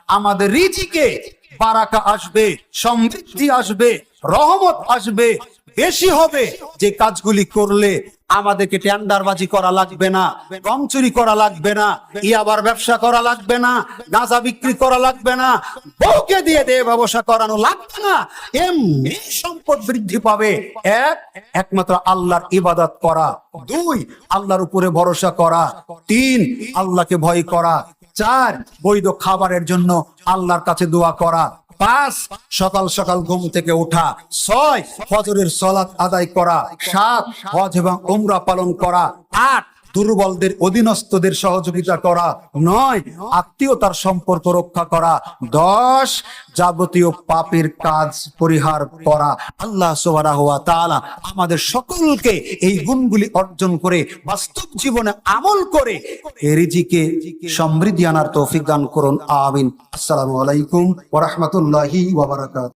আমাদের রিজিকে বারাকা আসবে, সমৃদ্ধি আসবে, রহমত আসবে, বেশি হবে। যে কাজগুলি করলে আমাদেরকে টেন্ডারবাজি করা লাগবে না, কম চুরি করা লাগবে না, ইয়াবার ব্যবসা করা লাগবে না, গাঁজা বিক্রি করা লাগবে না, বউকে দিয়ে ব্যবসা করানো লাগবে না। এমনি সম্পদ বৃদ্ধি পাবে। একমাত্র আল্লাহর ইবাদত করা, 2 আল্লাহর উপরে ভরসা করা, 3 আল্লাহকে ভয় করা, 4 বৈধ খাবারের জন্য আল্লাহর কাছে দোয়া করা, 5 সকাল সকাল ঘুম থেকে ওঠা, 6 ফজরের সালাত আদায় করা, 7 হজ এবং উমরা পালন করা, 8 দুর্বলদের অধীনস্থদের সহযোগিতা করা, 9 আত্মীয়তার সম্পর্ক রক্ষা করা, 10 যাবতীয় পাপের কাজ পরিহার করা। আল্লাহ সুবহানাহু ওয়া তাআলা আমাদের সকলকে এই গুণগুলি অর্জন করে বাস্তব জীবনে আমল করে রিজিকে সমৃদ্ধি আনার তৌফিক দান করুন। আমিন। আসসালামু আলাইকুম ওয়া রাহমাতুল্লাহি ওয়া বারাকাতুহু।